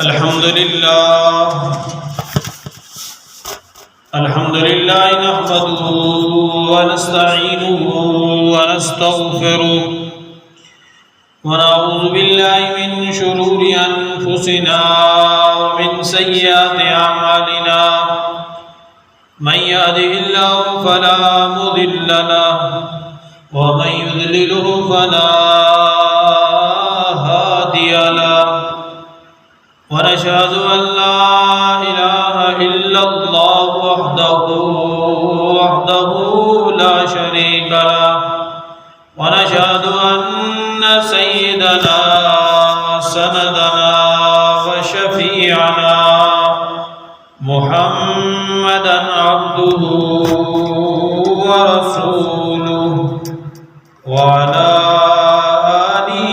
الحمد لله نحمده ونستعينه ونستغفره ونعوذ بالله من شرور أنفسنا ومن سيئات أعمالنا من يهده الله فلا مضل له ومن يضلله فلا هادي له ونشهد أن لا إله إلا الله وحده لا شريك له ونشهد أن سيدنا وسندنا وشفيعنا محمدا عبده ورسوله وعلى آله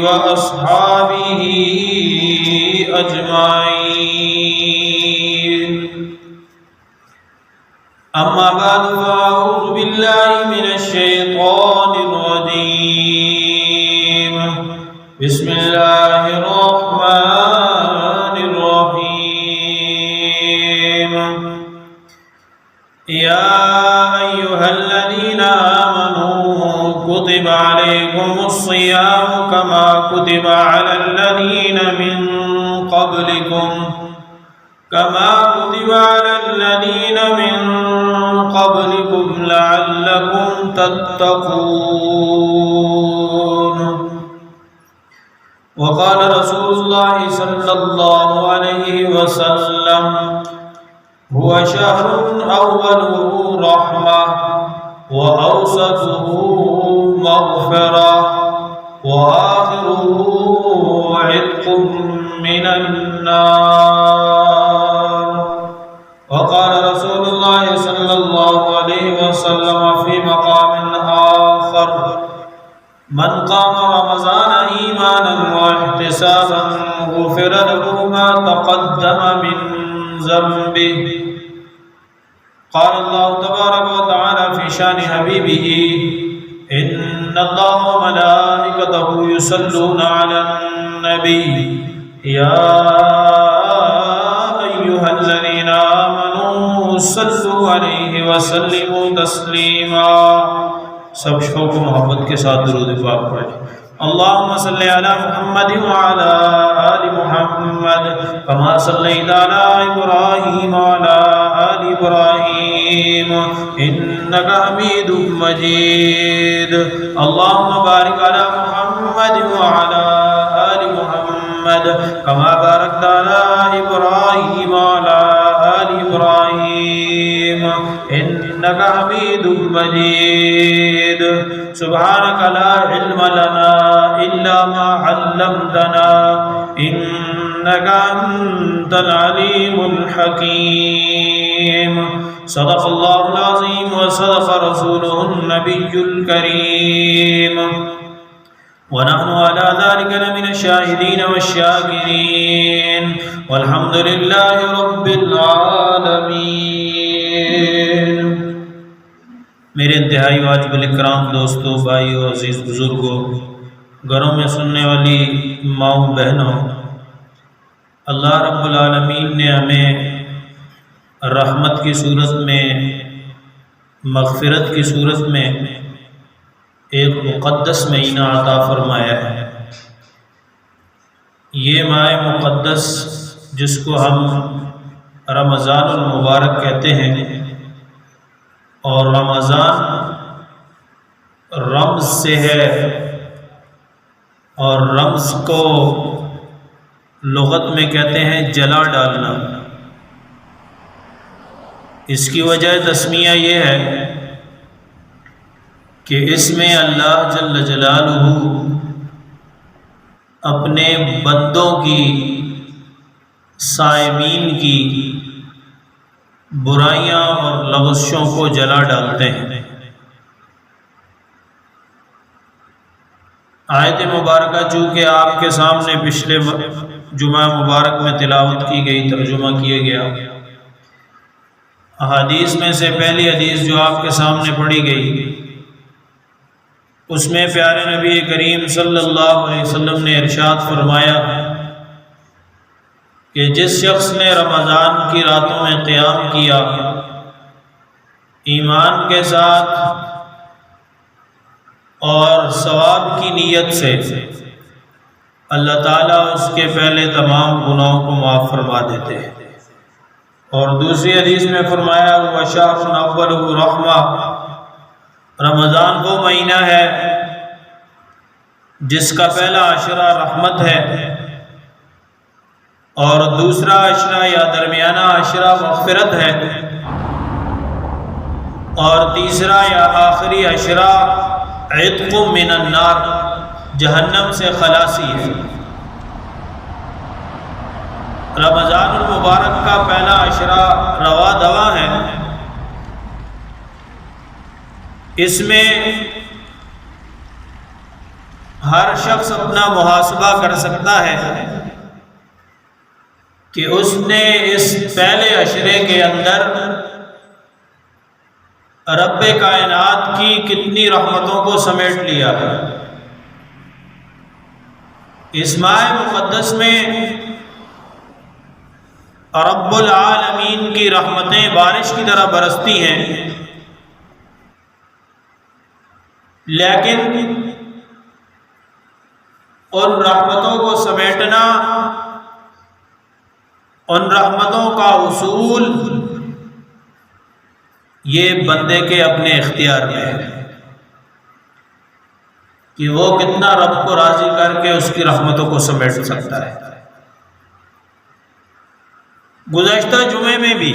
وأصحابه أجمعين. أما بعد فأعوذ بالله من الشيطان الرجيم. بسم الله الرحمن الرحيم. يا أيها الذين آمنوا كتب عليكم الصيام كما كتب على الذين من قبلكم لعلكم تتقون. وقال رسول الله صلى الله عليه وسلم هو شهر أوله رحمة وأوسطه مغفرة وآخره عتق من النار. وقال رسول الله صلى الله عليه وسلم في مقام آخر من قام رمضان إيمانا واحتسابا غفر له ما تقدم من ذنبه. قال الله تبارك وتعالى في شان حبيبه إن الله وملائكته يصلون على النبي يا أيها الذين آمنوا صلوا عليه وسلموا تسلیما. سب شوق و محبت کے ساتھ درود پاک پڑھیں. اللهم صل على محمد وعلى آل محمد كما صليت على إبراهيم وعلى آل إبراهيم إنك حميد مجيد. اللهم بارك على محمد وعلى آل محمد كما باركت على إبراهيم وعلى آل إبراهيم إنك حميد مجيد. سبحانك لا علم لنا إلا ما علمتنا إنك أنت العليم الحكيم. صدق الله العظيم وصدق رسوله النبي الكريم ونحن على ذلك لمن الشاهدين والشاكرين والحمد لله رب العالمين. میرے انتہائی واجب الاکرام دوستوں، بھائیوں، عزیز بزرگوں، گھروں میں سننے والی ماؤں بہنوں، اللہ رب العالمین نے ہمیں رحمت کی صورت میں، مغفرت کی صورت میں ایک مقدس مہینہ عطا فرمایا ہے. یہ ماہ مقدس جس کو ہم رمضان المبارک کہتے ہیں، اور رمضان رمز سے ہے، اور رمز کو لغت میں کہتے ہیں جلا ڈالنا. اس کی وجہ تسمیہ یہ ہے کہ اس میں اللہ جل جلالہ اپنے بندوں کی، صائمین کی برائیاں اور لغزشوں کو جلا ڈالتے ہیں. آیت مبارکہ چونکہ آپ کے سامنے پچھلے جمعہ مبارک میں تلاوت کی گئی، ترجمہ کیا گیا، احادیث میں سے پہلی حدیث جو آپ کے سامنے پڑھی گئی اس میں پیارے نبی کریم صلی اللہ علیہ وسلم نے ارشاد فرمایا کہ جس شخص نے رمضان کی راتوں میں قیام کیا ایمان کے ساتھ اور ثواب کی نیت سے، اللہ تعالیٰ اس کے پہلے تمام گناہوں کو معاف فرما دیتے ہیں۔ اور دوسری حدیث میں فرمایا وَشَهْرٌ أَوَّلُهُ رَحْمَةٌ، رمضان وہ مہینہ ہے جس کا پہلا عشرہ رحمت ہے، اور دوسرا عشرہ یا درمیانہ عشرہ مغفرت ہے، اور تیسرا یا آخری عشرہ عتق من النار، جہنم سے خلاصی ہے۔ رمضان المبارک کا پہلا عشرہ رواں دواں ہے، اس میں ہر شخص اپنا محاسبہ کر سکتا ہے کہ اس نے اس پہلے عشرے کے اندر رب کائنات کی کتنی رحمتوں کو سمیٹ لیا ہے۔ اس ماہ مقدس میں رب العالمین کی رحمتیں بارش کی طرح برستی ہیں، لیکن ان رحمتوں کو سمیٹنا، ان رحمتوں کا حصول، یہ بندے کے اپنے اختیار میں ہے کہ وہ کتنا رب کو راضی کر کے اس کی رحمتوں کو سمیٹ سکتا ہے۔ گزشتہ جمعے میں بھی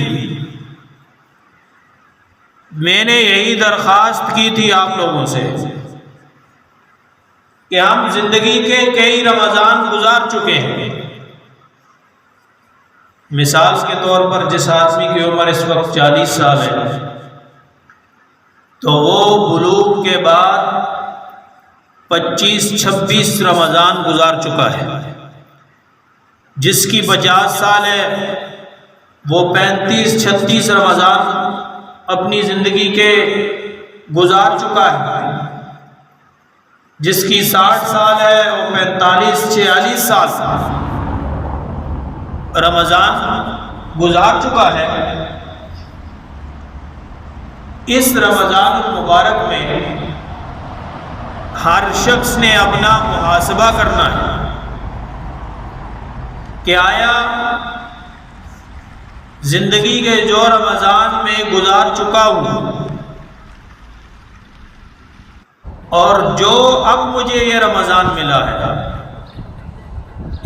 میں نے یہی درخواست کی تھی آپ لوگوں سے کہ ہم زندگی کے کئی رمضان گزار چکے ہیں۔ مثال کے طور پر جس آدمی کی عمر اس وقت 40 سال ہے تو وہ بلوغ کے بعد 25-26 رمضان گزار چکا ہے۔ جس کی 50 سال ہے وہ 35-36 رمضان اپنی زندگی کے گزار چکا ہے۔ جس کی 60 سال ہے وہ 45-46 سال رمضان گزار چکا ہے۔ اس رمضان المبارک میں ہر شخص نے اپنا محاسبہ کرنا ہے کہ آیا زندگی کے جو رمضان میں گزار چکا ہوں اور جو اب مجھے یہ رمضان ملا ہے،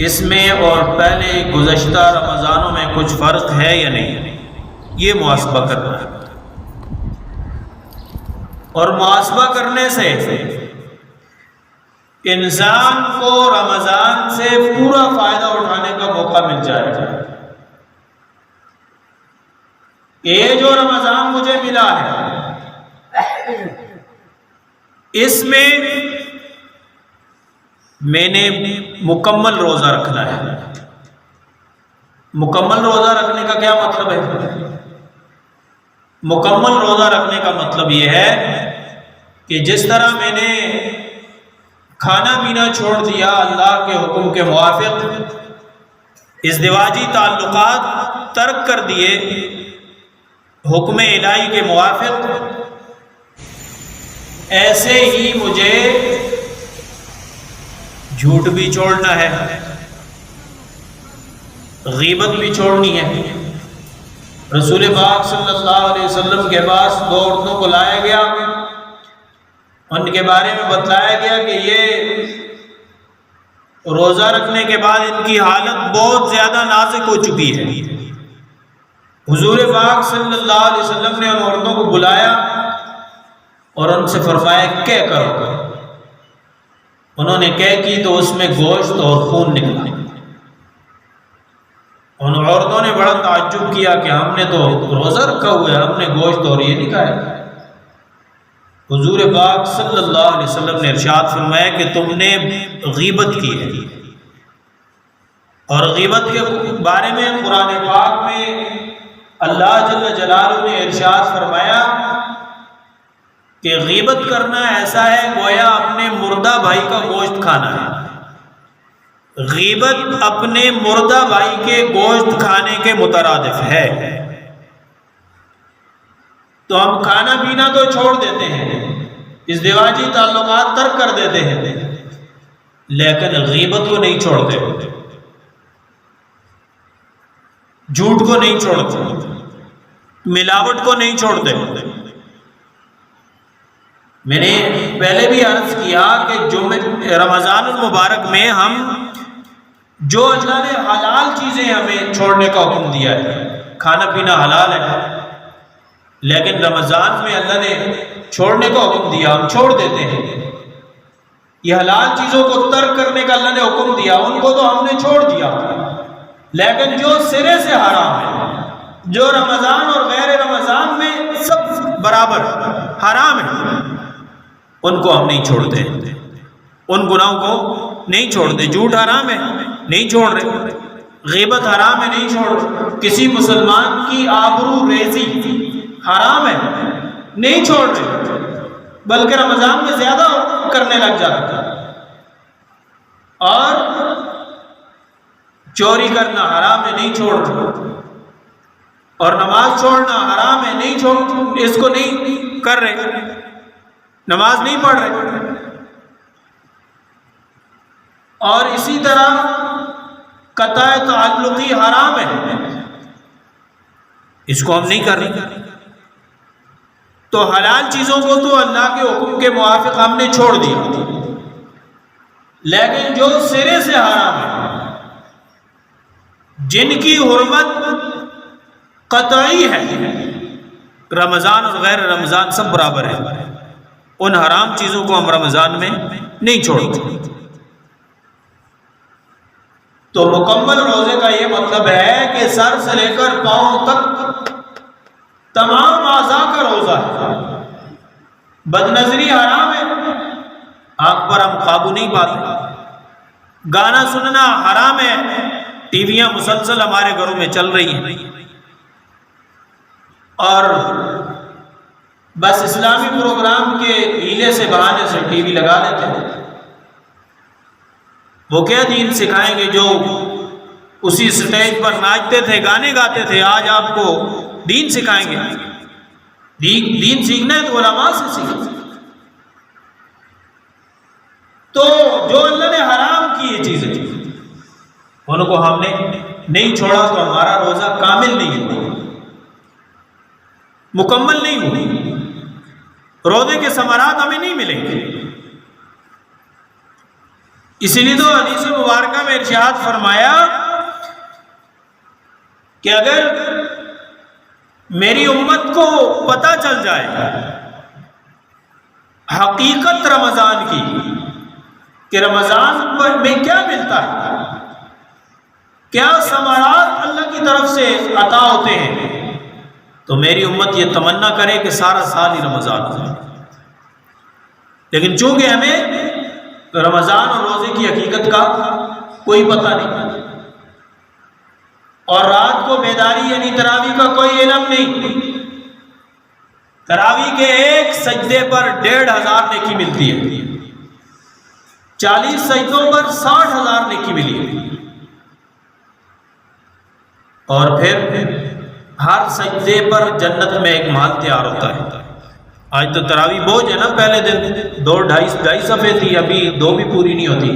اس میں اور پہلے گزشتہ رمضانوں میں کچھ فرق ہے یا نہیں، یہ محاسبہ کرنا ہے۔ اور محاسبہ کرنے سے انسان کو رمضان سے پورا فائدہ اٹھانے کا موقع مل جائے گا۔ یہ جو رمضان مجھے ملا ہے، اس میں نے مکمل روزہ رکھنا ہے۔ مکمل روزہ رکھنے کا کیا مطلب ہے؟ مکمل روزہ رکھنے کا مطلب یہ ہے کہ جس طرح میں نے کھانا پینا چھوڑ دیا اللہ کے حکم کے موافق، ازدواجی تعلقات ترک کر دیے حکم الہی کے موافق، ایسے ہی مجھے جھوٹ بھی چھوڑنا ہے، غیبت بھی چھوڑنی ہے۔ رسول پاک صلی اللہ علیہ وسلم کے پاس 2 عورتوں کو لایا گیا، ان کے بارے میں بتلایا گیا کہ یہ روزہ رکھنے کے بعد ان کی حالت بہت زیادہ نازک ہو چکی ہے۔ حضور پاک صلی اللہ علیہ وسلم نے ان عورتوں کو بلایا اور ان سے فرمایا کیا کرو؟ انہوں نے کیا کی تو اس میں گوشت اور خون نکلا۔ ان عورتوں نے بڑا تعجب کیا کہ ہم نے تو روزہ رکھا ہوا ہے، ہم نے گوشت اور یہ نہیں کھایا۔ حضور پاک صلی اللہ علیہ وسلم نے ارشاد فرمایا کہ تم نے غیبت کی ہے۔ اور غیبت کے بارے میں قرآن پاک میں اللہ جل جلالہ نے ارشاد فرمایا کہ غیبت کرنا ایسا ہے گویا اپنے مردہ بھائی کا گوشت کھانا ہے۔ غیبت اپنے مردہ بھائی کے گوشت کھانے کے مترادف ہے. تو ہم کھانا پینا تو چھوڑ دیتے ہیں، ازدواجی تعلقات ترک کر دیتے ہیں، لیکن غیبت کو نہیں چھوڑتے، جھوٹ کو نہیں چھوڑتے، ملاوٹ کو نہیں چھوڑتے. میں نے پہلے بھی عرض کیا کہ رمضان المبارک میں ہم جو اللہ نے حلال چیزیں ہمیں چھوڑنے کا حکم دیا ہے، کھانا پینا حلال ہے، لیکن رمضان میں اللہ نے چھوڑنے کا حکم دیا، ہم چھوڑ دیتے ہیں. یہ حلال چیزوں کو ترک کرنے کا اللہ نے حکم دیا، ان کو تو ہم نے چھوڑ دیا، لیکن جو سرے سے حرام ہے، جو رمضان اور غیر رمضان میں سب برابر حرام ہے، ان کو ہم نہیں چھوڑتے، ان گناہوں کو نہیں چھوڑتے. جھوٹ حرام ہے، نہیں چھوڑ رہے. غیبت حرام ہے، نہیں چھوڑ رہے. کسی مسلمان کی آبرو ریزی حرام ہے، نہیں چھوڑ رہے، بلکہ رمضان میں زیادہ کرنے لگ جاتا ہے. اور چوری کرنا حرام ہے، نہیں چھوڑ رہے. اور نماز چھوڑنا حرام ہے، نہیں چھوڑ، اس کو نہیں کر رہے، نماز نہیں پڑھ رہے. اور اسی طرح قطع تعلقی حرام ہے، اس کو ہم نہیں کر رہے. تو حلال چیزوں کو تو اللہ کے حکم کے موافق ہم نے چھوڑ دیا، لیکن جو سرے سے حرام ہے، جن کی حرمت قطعی ہے، رمضان اور غیر رمضان سب برابر ہے، ان حرام چیزوں کو ہم رمضان میں نہیں چھوڑتے. تو مکمل روزے کا یہ مطلب ہے کہ سر سے لے کر پاؤں تک تمام اعضاء کا روزہ ہے. بد نظری حرام ہے، آنکھ پر ہم قابو نہیں پاتے. گانا سننا حرام ہے، ٹی ویاں مسلسل ہمارے گھروں میں چل رہی ہیں، اور بس اسلامی پروگرام کے ہیلے سے بہانے سے ٹی وی لگا لیتے ہیں. وہ کیا دین سکھائیں گے جو اسی سٹیج پر ناچتے تھے، گانے گاتے تھے، آج آپ کو دین سکھائیں گے؟ دین سیکھنا ہے تو علماء سے سیکھیں. تو جو اللہ نے حرام کی یہ چیزیں، ان کو ہم نے نہیں چھوڑا تو ہمارا روزہ کامل نہیں ہوا، مکمل نہیں ہوا. روزے کے ثمرات ہمیں نہیں ملیں گے. اسی لیے تو حدیث مبارکہ میں ارشاد فرمایا کہ اگر میری امت کو پتہ چل جائے حقیقت رمضان کی کہ رمضان میں کیا ملتا ہے، کیا ثمرات اللہ کی طرف سے عطا ہوتے ہیں، تو میری امت یہ تمنا کرے کہ سارا سال ہی رمضان ہو. لیکن چونکہ ہمیں رمضان اور روزے کی حقیقت کا کوئی پتہ نہیں، اور رات کو بیداری یعنی تراویح کا کوئی علم نہیں. تراویح کے ایک سجدے پر 1500 نیکی ملتی ہے، 40 سجدوں پر 60,000 نیکی ملی ہے. اور پھر ہر سجدے پر جنت میں ایک محل تیار ہوتا ہے. آج تو تراویح بوجھ ہے نا، پہلے دن 2-2.5 صفحے تھی، ابھی 2 بھی پوری نہیں ہوتی.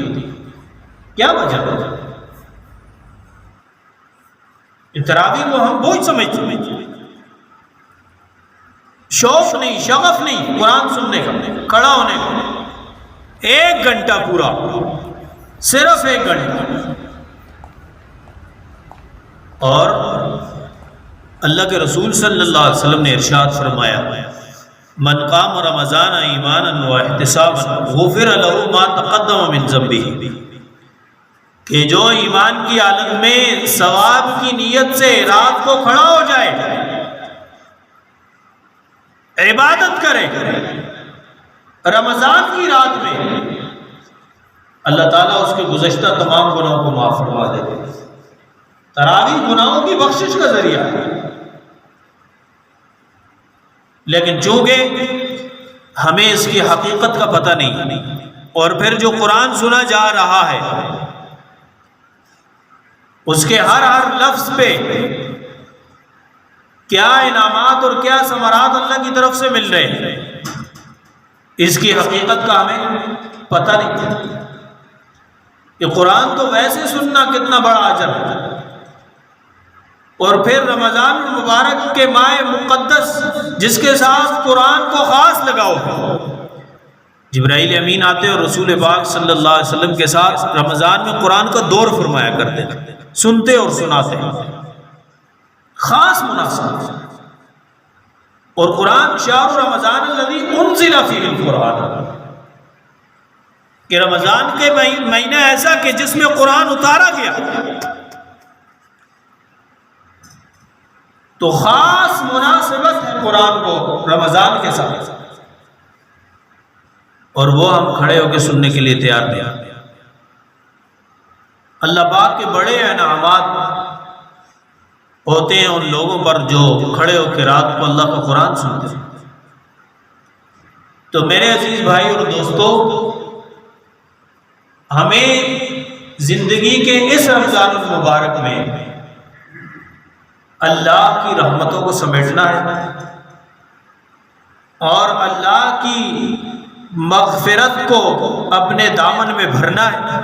کیا وجہ ہے؟ تراویح کو ہم بوجھ سمجھتے ہیں، شوق نہیں، شغف نہیں قرآن سننے کا، کھڑا ہونے کا. 1 گھنٹہ پورا، صرف 1 گھنٹہ. اور اللہ کے رسول صلی اللہ علیہ وسلم نے ارشاد فرمایا، من قام رمضان ایمانا واحتسابا غفر له ما تقدم من ذنبه، کہ جو ایمان کی حالت میں ثواب کی نیت سے رات کو کھڑا ہو جائے، عبادت کرے رمضان کی رات میں، اللہ تعالیٰ اس کے گزشتہ تمام گناہوں کو معاف فرما دیتے. تراویح گناہوں کی بخشش کا ذریعہ ہے. لیکن چونکہ ہمیں اس کی حقیقت کا پتہ نہیں، اور پھر جو قرآن سنا جا رہا ہے اس کے ہر لفظ پہ کیا انعامات اور کیا ثمرات اللہ کی طرف سے مل رہے ہیں، اس کی حقیقت کا ہمیں پتہ نہیں کہ قرآن تو ویسے سننا کتنا بڑا اجر ہے، اور پھر رمضان المبارک کے ماہ مقدس جس کے ساتھ قرآن کو خاص لگاؤ ہے۔ جبرائیل امین آتے اور رسول پاک صلی اللہ علیہ وسلم کے ساتھ رمضان میں قرآن کا دور فرمایا کرتے، سنتے اور سناتے، خاص مناسبت۔ اور قرآن شہر رمضان الذی انزل فیہ القرآن، کہ رمضان کے مہینہ ایسا کہ جس میں قرآن اتارا گیا، تو خاص مناسبت ہے قرآن کو رمضان کے ساتھ، اور وہ ہم کھڑے ہو کے سننے کے لیے تیار نہیں۔ اللہ پاک کے بڑے انعامات ہوتے ہیں ان لوگوں پر جو کھڑے ہو کے رات کو اللہ کا قرآن سنتے ہیں۔ تو میرے عزیز بھائی اور دوستو، ہمیں زندگی کے اس رمضان المبارک میں اللہ کی رحمتوں کو سمیٹنا ہے، اور اللہ کی مغفرت کو اپنے دامن میں بھرنا ہے،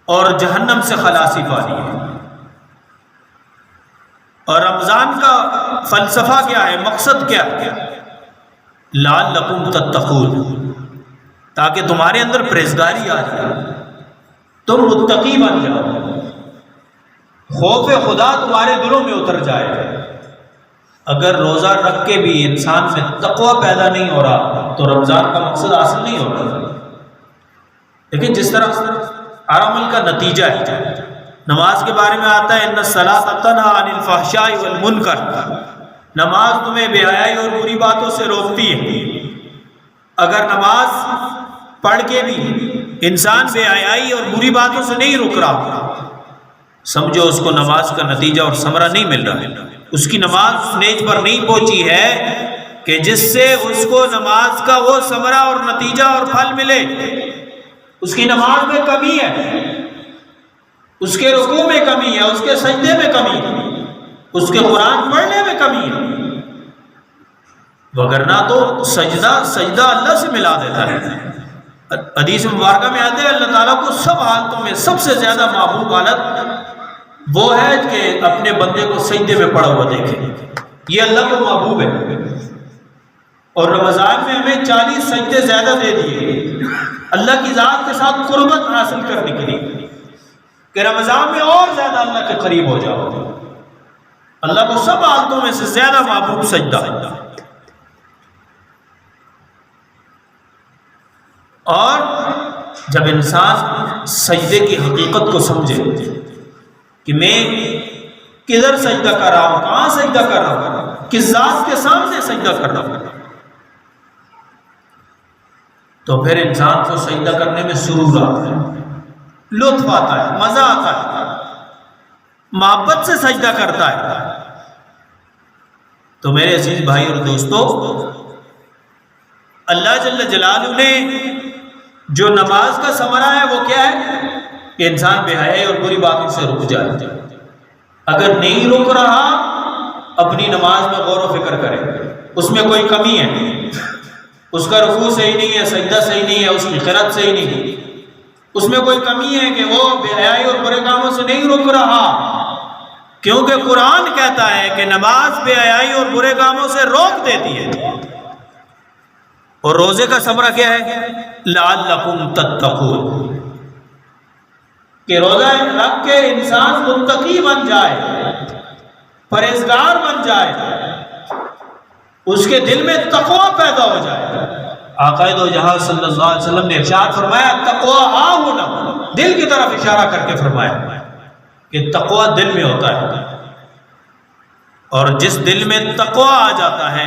اور جہنم سے خلاصی پانی ہے۔ اور رمضان کا فلسفہ کیا ہے، مقصد کیا ہے؟ لعلکم تتقون، تاکہ تمہارے اندر پرہیزگاری آ جائے، تم متقی بن جاؤ، خوف خدا تمہارے دلوں میں اتر جائے۔ اگر روزہ رکھ کے بھی انسان میں تقوی پیدا نہیں ہو رہا تو رمضان کا مقصد حاصل نہیں ہو رہا۔ لیکن جس طرح ہر عمل کا نتیجہ ہے، نماز کے بارے میں آتا ہے ان الصلاۃ تنہی عن الفحشاء والمنکر، نماز تمہیں بے حیائی اور بری باتوں سے روکتی ہے۔ اگر نماز پڑھ کے بھی انسان بے حیائی اور بری باتوں سے نہیں رک رہا، سمجھو اس کو نماز کا نتیجہ اور ثمرہ نہیں مل رہا، اس کی نماز اس نیج پر نہیں پہنچی ہے کہ جس سے اس کو نماز کا وہ ثمرہ اور نتیجہ اور پھل ملے۔ اس کی نماز میں کمی ہے، اس کے رکوع میں کمی ہے، اس کے سجدے میں کمی ہے، اس کے قرآن پڑھنے میں کمی ہے، وگرنہ تو سجدہ اللہ سے ملا دیتا ہے۔ حدیث مبارکہ میں آتے ہیں اللہ تعالیٰ کو سب حالتوں میں سب سے زیادہ محبوب حالت وہ ہے کہ اپنے بندے کو سجدے میں پڑا ہوا دیکھے، یہ اللہ کو محبوب ہے۔ اور رمضان میں ہمیں 40 سجدے زیادہ دے دیے اللہ کی ذات کے ساتھ قربت حاصل کرنے کے لیے، کہ رمضان میں اور زیادہ اللہ کے قریب ہو جاؤ۔ اللہ کو سب حالتوں میں سے زیادہ محبوب سجدہ ہے۔ اور جب انسان سجدے کی حقیقت کو سمجھے کہ میں کدھر سجدہ کر رہا ہوں، کہاں سجدہ کر رہا ہوں، کس ذات کے سامنے سجدہ کر رہا ہوں، تو پھر انسان کو سجدہ کرنے میں سرور آتا ہے، لطف آتا ہے، مزہ آتا ہے، محبت سے سجدہ کرتا ہے۔ تو میرے عزیز بھائی اور دوستو، اللہ جل جلالہ نے جو نماز کا ثمرہ ہے وہ کیا ہے کہ انسان بے حیائی اور بری باتوں سے رک جائے۔ اگر نہیں رک رہا، اپنی نماز میں غور و فکر کرے، اس میں کوئی کمی ہے، اس کا رکوع صحیح نہیں ہے، سجدہ صحیح نہیں ہے، اس کی قرات صحیح نہیں ہے، اس میں کوئی کمی ہے کہ وہ بے حیائی اور برے کاموں سے نہیں رک رہا، کیونکہ قرآن کہتا ہے کہ نماز بے حیائی اور برے کاموں سے روک دیتی ہے۔ اور روزے کا ثمرہ کیا ہے؟ لعلکم تتقون، کہ روزہ رکھ کے انسان متقی بن جائے، پرہیزگار بن جائے، اس کے دل میں تقوی پیدا ہو جائے۔ آقا دو جہاں صلی اللہ علیہ وسلم نے ارشاد فرمایا تقوی ہاہنا، دل کی طرف اشارہ کر کے فرمایا کہ تقوی دل میں ہوتا ہے، اور جس دل میں تقوی آ جاتا ہے،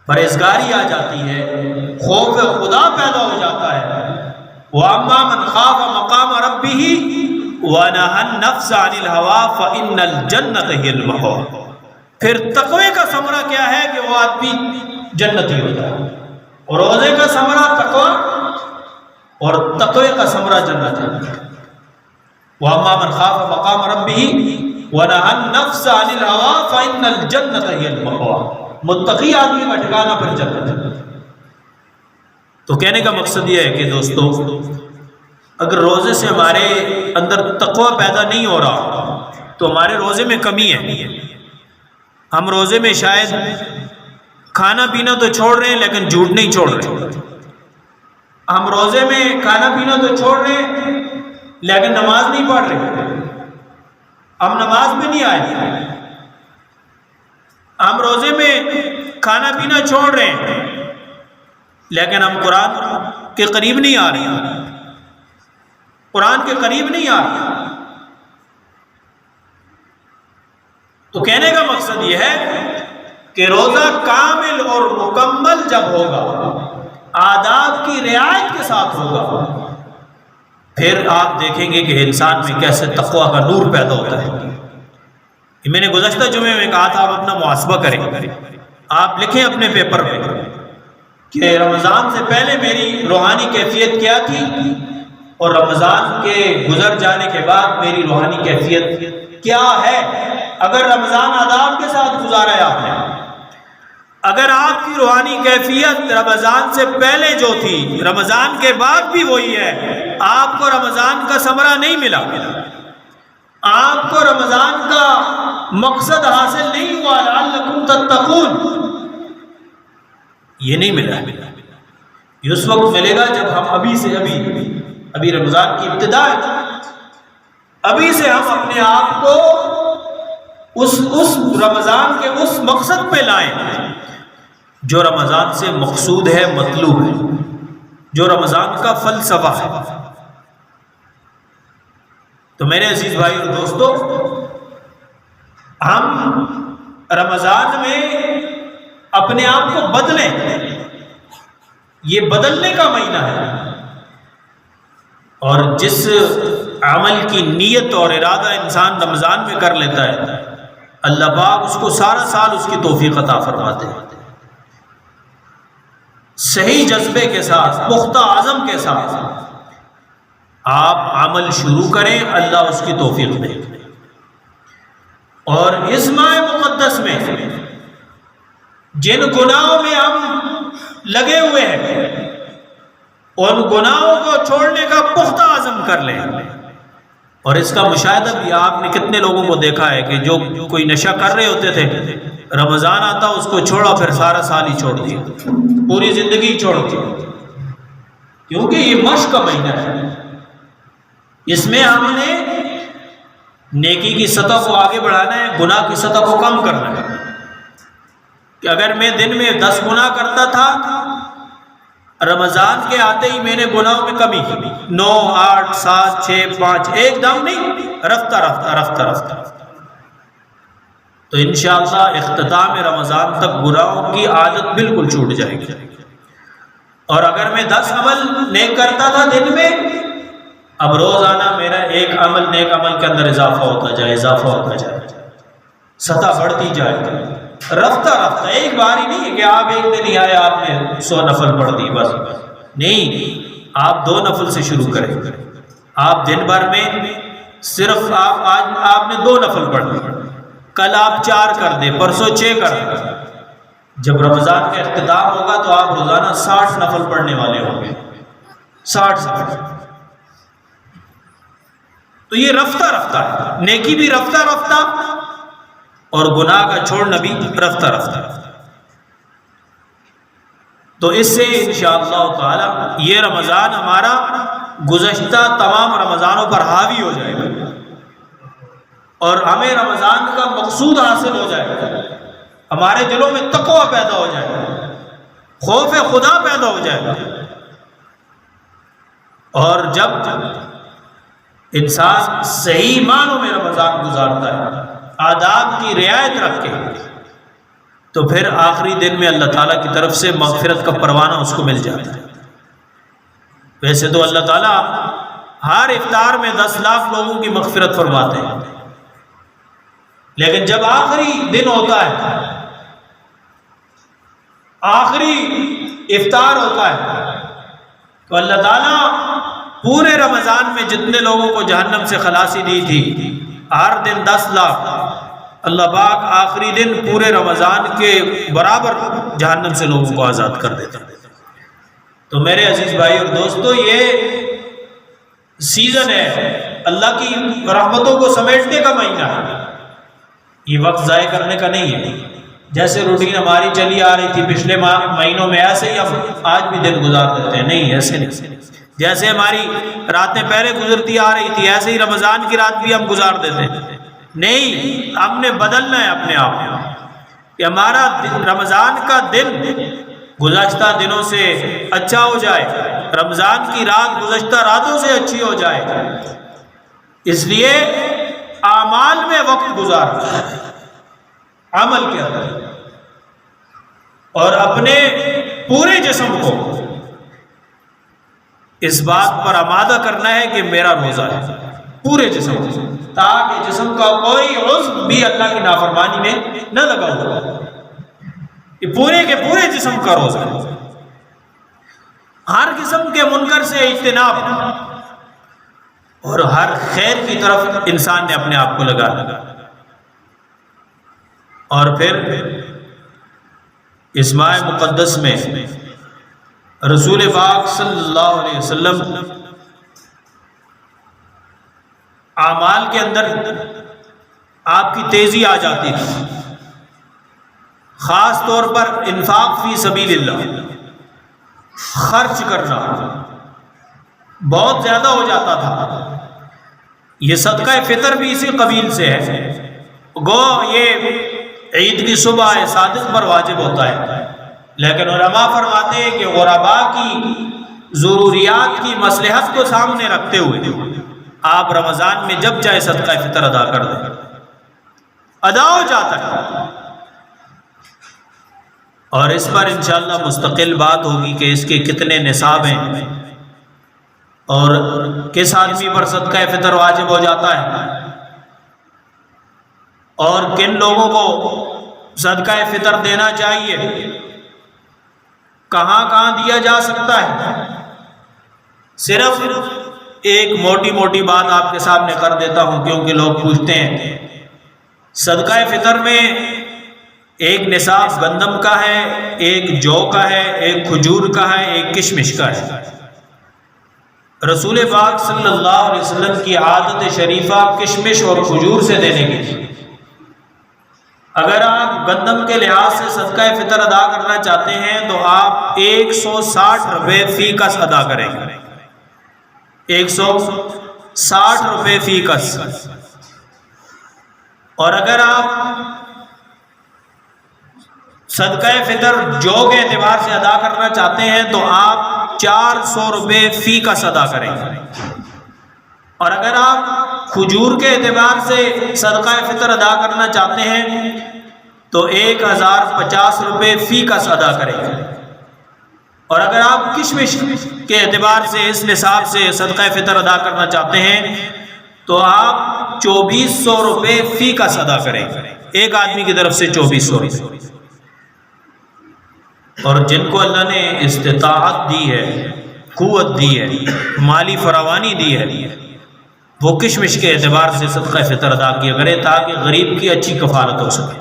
پرہیزگاری آ جاتی ہے، خوف خدا پیدا ہو جاتا ہے۔ وَأَمَّا مَنْ خَافَ مَقَامَ رَبِّهِ وَنَهَى النَّفْسَ عَنِ الْهَوَىٰ فَإِنَّ الْجَنَّةَ هِيَ الْمَأْوَىٰ۔ پھر تقوی کا ثمرہ کیا ہے کہ وہ آدمی جنتی ہوتا ہے، اور روزے کا ثمرہ تقوی، اور تقوی کا ثمرہ جنت ہے۔ وَأَمَّا مَنْ خَافَ مَقَامَ رَبِّهِ وَنَهَى النَّفْسَ عَنِ الْهَوَىٰ فَإِنَّ الْجَنَّةَ هِيَ الْمَأْوَىٰ، متقی آدمی کا ٹھکانہ پھر جنت ہے۔ تو کہنے کا مقصد یہ ہے کہ دوستو، اگر روزے سے ہمارے اندر تقوی پیدا نہیں ہو رہا تو ہمارے روزے میں کمی ہے۔ ہم روزے میں شاید کھانا پینا تو چھوڑ رہے ہیں لیکن جھوٹ نہیں چھوڑ رہے، ہم روزے میں کھانا پینا تو چھوڑ رہے ہیں لیکن نماز نہیں پڑھ رہے، ہم نماز میں نہیں آئے، ہم روزے میں کھانا پینا چھوڑ رہے ہیں لیکن ہم قرآن کے قریب نہیں آ رہے، قرآن کے قریب نہیں آ رہے۔ تو کہنے کا مقصد یہ ہے کہ روزہ کامل اور مکمل جب ہوگا، آداب کی رعایت کے ساتھ ہوگا، پھر آپ دیکھیں گے کہ انسان میں کیسے تقویٰ کا نور پیدا ہوتا ہے۔ میں نے گزشتہ جمعے میں کہا تھا آپ اپنا محاسبہ کریں، آپ لکھیں اپنے پیپر پہ کہ رمضان سے پہلے میری روحانی کیفیت کیا تھی اور رمضان کے گزر جانے کے بعد میری روحانی کیفیت کیا ہے۔ اگر رمضان آداب کے ساتھ گزارا ہے آپ نے، اگر آپ کی روحانی کیفیت رمضان سے پہلے جو تھی رمضان کے بعد بھی وہی ہے، آپ کو رمضان کا ثمرہ نہیں ملا، آپ کو رمضان کا مقصد حاصل نہیں ہوا، لعلکم تتقون، یہ نہیں ملا۔ یہ اس وقت ملے گا جب ہم ابھی رمضان کی ابتدا ہے، ابھی سے ہم اپنے آپ کو اس رمضان کے اس مقصد پہ لائیں جو رمضان سے مقصود ہے، مطلوب ہے، جو رمضان کا فلسفہ ہے۔ تو میرے عزیز بھائی اور دوستو، ہم رمضان میں اپنے آپ کو بدلیں، یہ بدلنے کا مہینہ ہے، اور جس عمل کی نیت اور ارادہ انسان رمضان میں کر لیتا ہے، اللہ پاک اس کو سارا سال اس کی توفیق عطا فرماتے ہیں۔ صحیح جذبے کے ساتھ، پختہ عزم کے ساتھ آپ عمل شروع کریں، اللہ اس کی توفیق دے۔ اور اس ماہ مقدس میں جن گناہوں میں ہم لگے ہوئے ہیں ان گناہوں کو چھوڑنے کا پختہ عزم کر لیں۔ اور اس کا مشاہدہ بھی آپ نے کتنے لوگوں کو دیکھا ہے کہ جو کوئی نشہ کر رہے ہوتے تھے، رمضان آتا اس کو چھوڑا، پھر سارا سال ہی چھوڑ دیا، پوری زندگی چھوڑ دی، کیونکہ یہ مشق کا مہینہ ہے۔ اس میں ہم نے نیکی کی سطح کو آگے بڑھانا ہے، گناہ کی سطح کو کم کرنا ہے۔ کہ اگر میں دن میں 10 گناہ کرتا تھا، رمضان کے آتے ہی میں نے گناہوں میں کمی کی، 9 8 7 6 5، ایک دم نہیں، رفتہ رفتہ۔ تو انشاءاللہ اختتام رمضان تک گناہوں کی عادت بالکل چھوٹ جائے گی۔ اور اگر میں 10 عمل نیک کرتا تھا دن میں، اب روزانہ میرا ایک عمل نیک عمل کے اندر اضافہ ہوتا جائے، سطح بڑھتی جائے، رفتہ ایک بار ہی نہیں ہے کہ آپ ایک دن ہی آئے آپ نے 100 نفل پڑھ دی بس، نہیں، آپ 2 نفل سے شروع کریں۔ آپ دن بھر میں صرف آپ نے 2 نفل پڑھ دی، کل آپ 4 کر دیں، پرسوں 6 کر دیں۔ جب رمضان کا اختتام ہوگا تو آپ روزانہ 60 نفل پڑھنے والے ہوں گے، 60۔ تو یہ رفتہ ہے، نیکی بھی رفتہ اور گناہ کا چھوڑنا بھی رفتہ۔ تو اس سے انشاءاللہ تعالی یہ رمضان ہمارا گزشتہ تمام رمضانوں پر حاوی ہو جائے گا، اور ہمیں رمضان کا مقصود حاصل ہو جائے گا، ہمارے دلوں میں تقوی پیدا ہو جائے گا، خوف خدا پیدا ہو جائے گا۔ اور جب انسان صحیح معنوں میں رمضان گزارتا ہے، آداب کی رعایت رکھ کے، تو پھر آخری دن میں اللہ تعالیٰ کی طرف سے مغفرت کا پروانہ اس کو مل جاتا ہے۔ ویسے تو اللہ تعالیٰ ہر افطار میں 10 لاکھ لوگوں کی مغفرت فرماتے ہیں، لیکن جب آخری دن ہوتا ہے، آخری افطار ہوتا ہے، تو اللہ تعالیٰ پورے رمضان میں جتنے لوگوں کو جہنم سے خلاصی دی تھی، ہر دن 10 لاکھ، اللہ پاک آخری دن پورے رمضان کے برابر جہنم سے لوگوں کو آزاد کر دیتا۔ تو میرے عزیز بھائی اور دوستو، یہ سیزن ہے، اللہ کی رحمتوں کو سمیٹنے کا مہینہ ہے، یہ وقت ضائع کرنے کا نہیں ہے۔ جیسے روٹین ہماری چلی آ رہی تھی پچھلے مہینوں میں، ایسے ہی ہم آج بھی دن گزار دیتے ہیں، نہیں ایسے نہیں۔ جیسے ہماری راتیں پہلے گزرتی آ رہی تھی، ایسے ہی رمضان کی رات بھی ہم گزار دیتے ہیں، نہیں، ہم نے بدلنا ہے اپنے آپ کہ ہمارا رمضان کا دن گزشتہ دنوں سے اچھا ہو جائے، رمضان کی رات گزشتہ راتوں سے اچھی ہو جائے۔ اس لیے اعمال میں وقت گزارنا، عمل کے اندر، اور اپنے پورے جسم کو اس بات پر آمادہ کرنا ہے کہ میرا روزہ ہے، پورے جسم کو، تاکہ جسم کا کوئی عضو بھی اللہ کی نافرمانی میں نہ لگا ہوا، یہ پورے کے پورے جسم کا روزہ ہے۔ ہر قسم کے منکر سے اجتناب اور ہر خیر کی طرف انسان نے اپنے آپ کو لگا۔ اور پھر اس ماہ مقدس میں رسول پاک صلی اللہ علیہ وسلم اعمال کے اندر آپ کی تیزی آ جاتی تھی، خاص طور پر انفاق فی سبیل اللہ، خرچ کرنا بہت زیادہ ہو جاتا تھا۔ یہ صدقہ فطر بھی اسی قبیل سے ہے، گو یہ عید کی صبح صادق پر واجب ہوتا ہے، لیکن علماء فرماتے ہیں کہ غرباء کی ضروریات کی مصلحت کو سامنے رکھتے ہوئے آپ رمضان میں جب چاہے صدقہ فطر ادا کر دیں، ادا ہو جاتا ہے۔ اور اس پر انشاءاللہ مستقل بات ہوگی کہ اس کے کتنے نصاب ہیں اور کس آدمی پر صدقہ فطر واجب ہو جاتا ہے، اور کن لوگوں کو صدقہ فطر دینا چاہیے، کہاں کہاں دیا جا سکتا ہے۔ صرف ایک موٹی موٹی بات آپ کے سامنے کر دیتا ہوں، کیونکہ لوگ پوچھتے ہیں۔ صدقہ فطر میں ایک نصاب گندم کا ہے، ایک جو کا ہے، ایک کھجور کا ہے، ایک کشمش کا ہے۔ رسول پاک صلی اللہ علیہ وسلم کی عادت شریفہ کشمش اور کھجور سے دینے کی تھی۔ اگر آپ گندم کے لحاظ سے صدقہ فطر ادا کرنا چاہتے ہیں تو آپ 160 روپے فی کس ادا کریں گے، 160 روپے فی کس۔ اور اگر آپ صدقہ فطر جو کے اعتبار سے ادا کرنا چاہتے ہیں تو آپ 400 روپے فی کس ادا کریں گے، اور اگر آپ کھجور کے اعتبار سے صدقہ فطر ادا کرنا چاہتے ہیں تو 1050 روپے فی کس ادا کریں گے، اور اگر آپ کشمش کے اعتبار سے اس نصاب سے صدقہ فطر ادا کرنا چاہتے ہیں تو آپ 2400 روپے فی کس ادا کریں گے، ایک آدمی کی طرف سے 2400 روپے۔ اور جن کو اللہ نے استطاعت دی ہے، قوت دی ہے، مالی فراوانی دی ہے، وہ کشمش کے اعتبار سے صدقہ فطر ادا کیا کرے تاکہ غریب کی اچھی کفالت ہو سکے،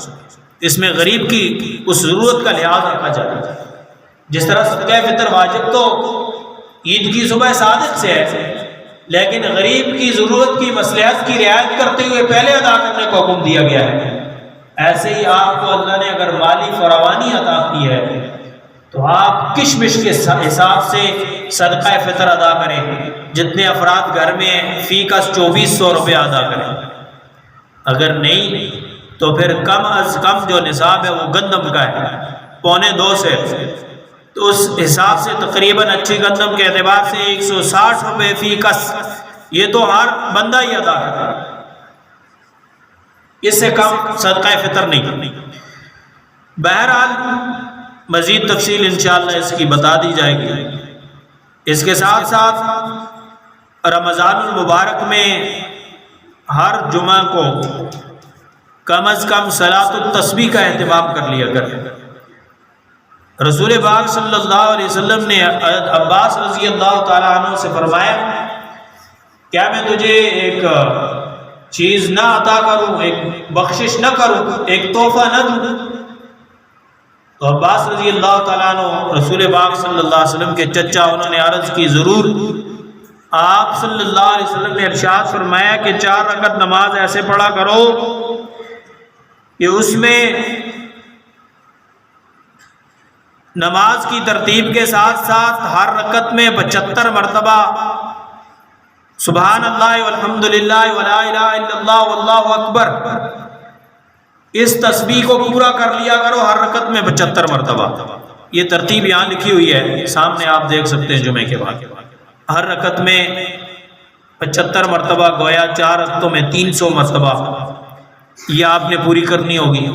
اس میں غریب کی اس ضرورت کا لحاظ رکھا جائے۔ جس طرح صدقہ فطر واجب تو عید کی صبح صادق سے ہے، لیکن غریب کی ضرورت کی مصلحت کی رعایت کرتے ہوئے پہلے ادا کرنے کو حکم دیا گیا ہے، ایسے ہی آپ کو اللہ نے اگر مالی فراوانی عطا کی ہے تو آپ کشمش کے حساب سے صدقہ فطر ادا کریں، جتنے افراد گھر میں ہیں فی کس 2400 روپے ادا کریں، اگر نہیں تو پھر کم از کم جو نصاب ہے وہ گندم کا ہے، 1.25 سے، تو اس حساب سے تقریباً اچھی گندم کے اعتبار سے 160 روپے فی کس، یہ تو ہر بندہ ہی ادا کرتا ہے، اس سے کم صدقہ فطر نہیں۔ بہرحال مزید تفصیل انشاءاللہ اس کی بتا دی جائے گی۔ اس کے ساتھ ساتھ رمضان المبارک میں ہر جمعہ کو کم از کم صلاۃ التسبیح کا اہتمام کر لیا کریں۔ رسول پاک صلی اللہ علیہ وسلم نے عباس رضی اللہ تعالیٰ عنہ سے فرمایا کیا میں تجھے ایک چیز نہ عطا کروں، ایک بخشش نہ کروں، ایک تحفہ نہ دوں؟ تو عباس رضی اللہ تعالیٰ عنہ رسول پاک صلی اللہ علیہ وسلم کے چچا، انہوں نے عرض کی ضرور۔ آپ صلی اللہ علیہ وسلم نے ارشاد فرمایا کہ 4 رکعت نماز ایسے پڑھا کرو کہ اس میں نماز کی ترتیب کے ساتھ ساتھ ہر رکعت میں 75 مرتبہ سبحان اللہ والحمد للہ ولا الہ الا اللہ واللہ اکبر، اس تسبیح کو پورا کر لیا کرو ہر رکعت میں 75 مرتبہ۔ یہ ترتیب یہاں لکھی ہوئی ہے، سامنے آپ دیکھ سکتے ہیں جمعے کے بعد۔ ہر رکعت میں 75 مرتبہ، گویا 4 رکعتوں میں 300 مرتبہ یہ آپ نے پوری کرنی ہوگی۔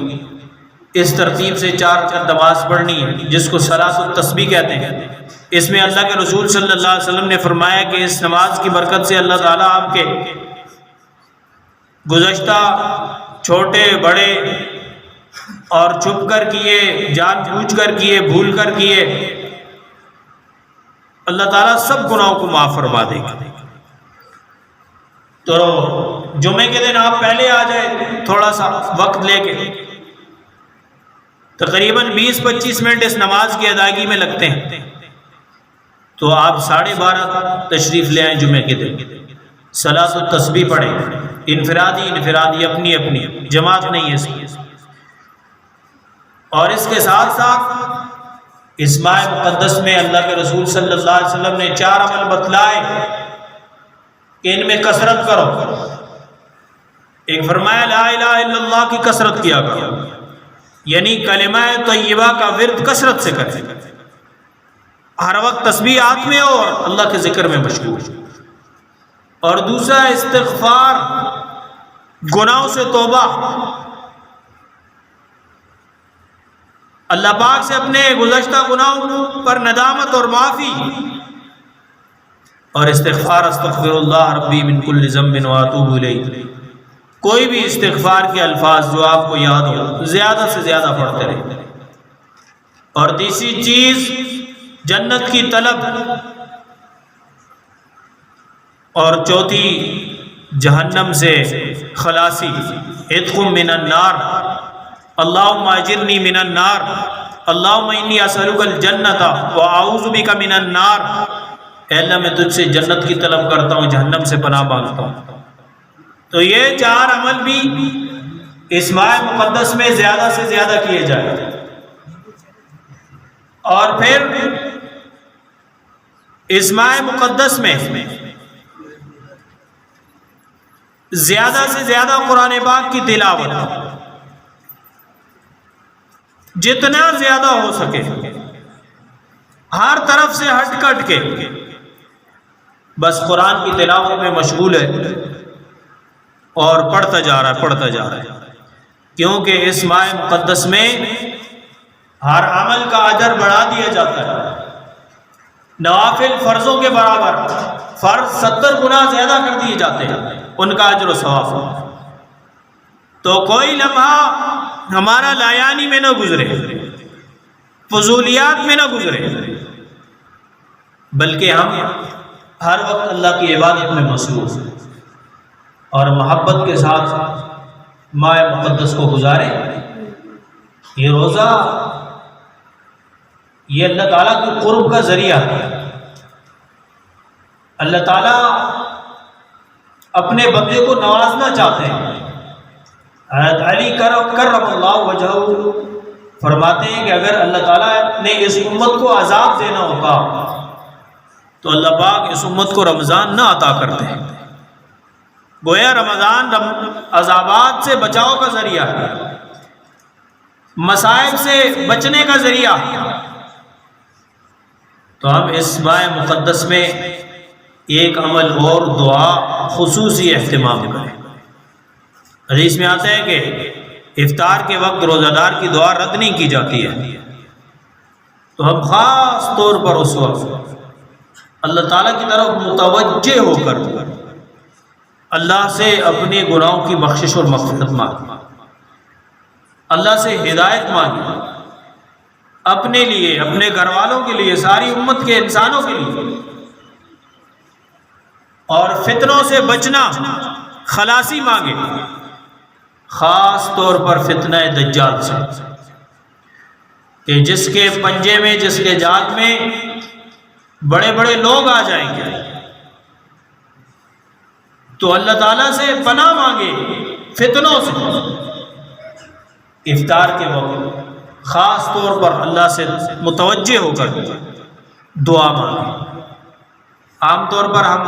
اس ترتیب سے 4 رکعت نماز پڑھنی ہے، جس کو صلاۃ التسبیح کہتے ہیں۔ اس میں اللہ کے رسول صلی اللہ علیہ وسلم نے فرمایا کہ اس نماز کی برکت سے اللہ تعالیٰ آپ کے گزشتہ چھوٹے بڑے اور چھپ کر کیے، جان بوجھ کر کیے، بھول کر کیے، اللہ تعالیٰ سب گناہوں کو معاف فرما دے گا۔ تو جمعے کے دن آپ پہلے آ جائیں، تھوڑا سا وقت لے کے، تقریباً 20-25 منٹ اس نماز کی ادائیگی میں لگتے ہیں، تو آپ 12:30 تشریف لے آئیں جمعے کے دن، صلاۃ التسبیح پڑھیں، انفرادی اپنی اپنی، جماعت نہیں ہے اس میں۔ اور اس کے ساتھ ساتھ اس ماہ مقدس میں اللہ کے رسول صلی اللہ علیہ وسلم نے 4 عمل بتلائے کہ ان میں کثرت کرو۔ ایک فرمایا لا الہ الا اللہ کی کثرت کیا کرو، یعنی کلمہ طیبہ کا ورد کثرت سے کریں، ہر وقت تسبیح ہاتھ میں ہو اور اللہ کے ذکر میں مشغول۔ اور دوسرا استغفار، گناہوں سے توبہ، اللہ پاک سے اپنے گزشتہ گناہوں پر ندامت اور معافی، اور استغفار، استغفر اللہ ربی من کل ذنب واتوب الیہ۔ کوئی بھی استغفار کے الفاظ جو آپ کو یاد ہو زیادہ سے زیادہ پڑھتے رہیں۔ اور تیسری چیز جنت کی طلب، اور چوتھی جہنم سے خلاصی، عتق من النار، اللہم اجرنی من النار، اللہم انی اسألک الجنۃ واعوذ بک من النار۔ اے اللہ میں تجھ سے جنت کی طلب کرتا ہوں، جہنم سے پناہ مانگتا ہوں۔ تو یہ 4 عمل بھی اس ماہ مقدس میں زیادہ سے زیادہ کیے جائیں۔ اور پھر اس ماہ مقدس میں زیادہ سے زیادہ قرآن پاک کی تلاوت، جتنا زیادہ ہو سکے، ہر طرف سے ہٹ کٹ کے بس قرآن کی تلاوت میں مشغول ہے اور پڑھتا جا رہا ہے، کیونکہ اس ماہ مقدس میں ہر عمل کا اجر بڑھا دیا جاتا ہے۔ نوافل فرضوں کے برابر، فرض 70 گنا زیادہ کر دیے جاتے ہیں ان کا اجر و ثواب۔ تو کوئی لمحہ ہمارا لایانی میں نہ گزرے، فضولیات میں نہ گزرے، بلکہ ہم ہر وقت اللہ کی عبادت میں مصروف اور محبت کے ساتھ ماہ مقدس کو گزارے۔ یہ روزہ یہ اللہ تعالیٰ کے قرب کا ذریعہ ہے۔ اللہ تعالیٰ اپنے بندے کو نوازنا چاہتے ہیں۔ حضرت علی کرم اللہ وجہہ فرماتے ہیں کہ اگر اللہ تعالیٰ نے اس امت کو عذاب دینا ہوتا تو اللہ پاک اس امت کو رمضان نہ عطا کرتے ہیں۔ گویا رمضان عذابات سے بچاؤ کا ذریعہ ہے، مصائب سے بچنے کا ذریعہ۔ تو ہم اس ماہ مقدس میں ایک عمل اور دعا خصوصی اہتمام کریں۔ حدیث میں آتا ہے کہ افطار کے وقت روزہ دار کی دعا رد نہیں کی جاتی ہے، تو ہم خاص طور پر اس وقت اللہ تعالیٰ کی طرف متوجہ ہو کر اللہ سے اپنے گناہوں کی بخشش اور مغفرت مانگیں، اللہ سے ہدایت مانگیں، اپنے لیے، اپنے گھر والوں کے لیے، ساری امت کے انسانوں کے لیے۔ اور فتنوں سے بچنا، خلاصی مانگے، خاص طور پر فتنہ دجال سے، کہ جس کے پنجے میں، جس کے جال میں بڑے بڑے لوگ آ جائیں گے، تو اللہ تعالیٰ سے پناہ مانگے فتنوں سے۔ افطار کے وقت خاص طور پر اللہ سے متوجہ ہو کر دعا مانگے۔ عام طور پر ہم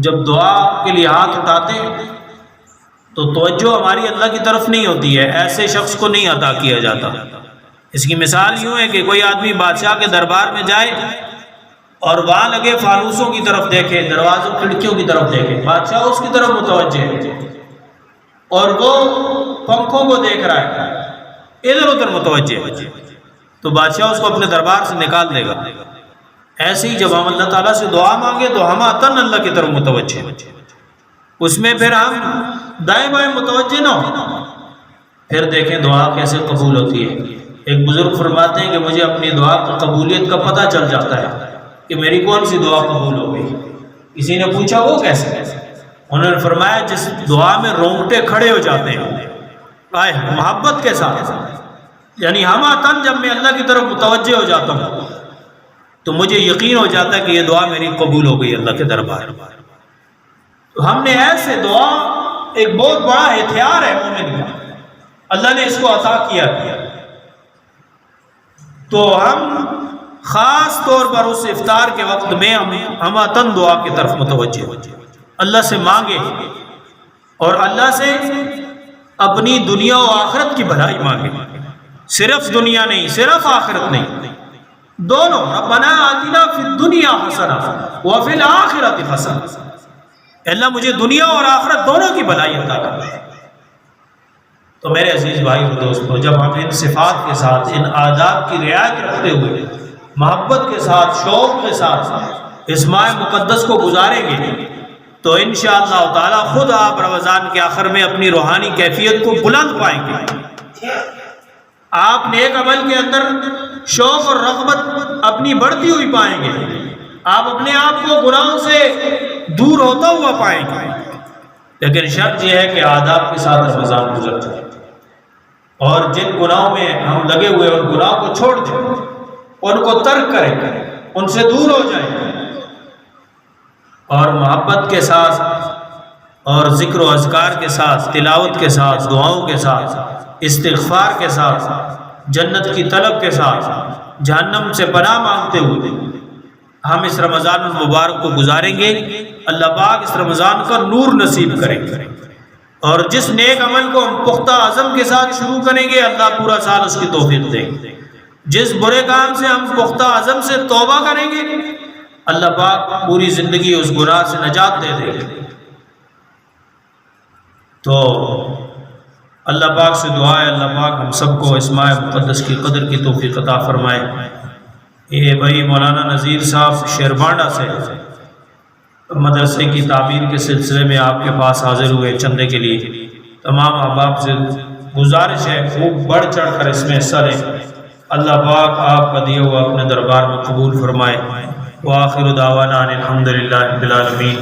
جب دعا کے لیے ہاتھ اٹھاتے ہیں تو توجہ ہماری اللہ کی طرف نہیں ہوتی ہے، ایسے شخص کو نہیں عطا کیا جاتا۔ اس کی مثال یوں ہے کہ کوئی آدمی بادشاہ کے دربار میں جائے اور وہاں لگے فانوسوں کی طرف دیکھے، دروازوں کھڑکیوں کی طرف دیکھے، بادشاہ اس کی طرف متوجہ ہے، اور وہ پنکھوں کو دیکھ رہا ہے، ادھر ادھر متوجہ ہے، تو بادشاہ اس کو اپنے دربار سے نکال دے گا۔ ایسے ہی جب ہم اللہ تعالیٰ سے دعا مانگے تو ہم عطن اللہ کی طرف متوجہ، اس میں پھر ہم دائیں بائیں متوجہ نہ ہو، پھر دیکھیں دعا کیسے قبول ہوتی ہے۔ ایک بزرگ فرماتے ہیں کہ مجھے اپنی دعا کی قبولیت کا پتہ چل جاتا ہے کہ میری کون سی دعا قبول ہو گئی۔ کسی نے پوچھا وہ کیسے؟ انہوں نے فرمایا جس دعا میں رونگٹے کھڑے ہو جاتے ہیں آئے محبت کے ساتھ، یعنی ہم عطن جب میں اللہ کی طرف متوجہ ہو جاتا ہوں تو مجھے یقین ہو جاتا ہے کہ یہ دعا میری قبول ہو گئی اللہ کے دربار۔ تو ہم نے ایسے دعا ایک بہت بڑا ہتھیار ہے مومن کا، اللہ نے اس کو عطا کیا، تو ہم خاص طور پر اس افطار کے وقت میں ہم عطن دعا کی طرف متوجہ ہو، اللہ سے مانگے، اور اللہ سے اپنی دنیا و آخرت کی بھلائی مانگے، صرف دنیا نہیں، صرف آخرت نہیں، دونوں۔ ربنا آتنا فی الدنیا حسنہ وفی الآخرۃ حسنہ، اللہ مجھے دنیا اور آخرت دونوں کی بھلائی عطا کر۔ تو میرے عزیز بھائی اور دوستو، جب ہم ان صفات کے ساتھ، ان آداب کی رعایت رکھتے ہوئے، محبت کے ساتھ، شوق کے ساتھ اس ماہ مقدس کو گزاریں گے تو انشاءاللہ تعالی خود آپ رمضان کے آخر میں اپنی روحانی کیفیت کو بلند پائیں گے۔ آپ نیک عمل کے اندر شوق اور رغبت اپنی بڑھتی ہوئی پائیں گے، آپ اپنے آپ کو گناہوں سے دور ہوتا ہوا پائیں گے۔ لیکن شرط یہ ہے کہ آداب کے ساتھ رمضان گزر جائے، اور جن گناہوں میں ہم لگے ہوئے ان گناہوں کو چھوڑ دیں، ان کو ترک کریں، ان سے دور ہو جائیں، اور محبت کے ساتھ اور ذکر و اذکار کے ساتھ، تلاوت کے ساتھ، دعاؤں کے ساتھ، استغفار کے ساتھ، جنت کی طلب کے ساتھ، جہنم سے پناہ مانگتے ہوئے ہم اس رمضان المبارک کو گزاریں گے۔ اللہ پاک اس رمضان کا نور نصیب کریں گے، اور جس نیک عمل کو ہم پختہ عزم کے ساتھ شروع کریں گے اللہ پورا سال اس کی توفیق دیں گے۔ جس برے کام سے ہم پختہ عزم سے توبہ کریں گے اللہ پاک پوری زندگی اس گناہ سے نجات دے دے گے۔ تو اللہ پاک سے دعا ہے اللہ پاک ہم سب کو اس ماہ مقدس کی قدر کی توفیق عطا فرمائے۔ یہ بھائی مولانا نذیر صاحب شیربانڈا سے مدرسے کی تعمیر کے سلسلے میں آپ کے پاس حاضر ہوئے چندے کے لیے، تمام احباب سے گزارش ہے خوب بڑھ چڑھ کر اس میں حصہ لیں۔ اللہ پاک آپ کا دیا ہوا اپنے دربار میں قبول فرمائے۔ وآخر دعوانا ان الحمد للہ رب العالمین۔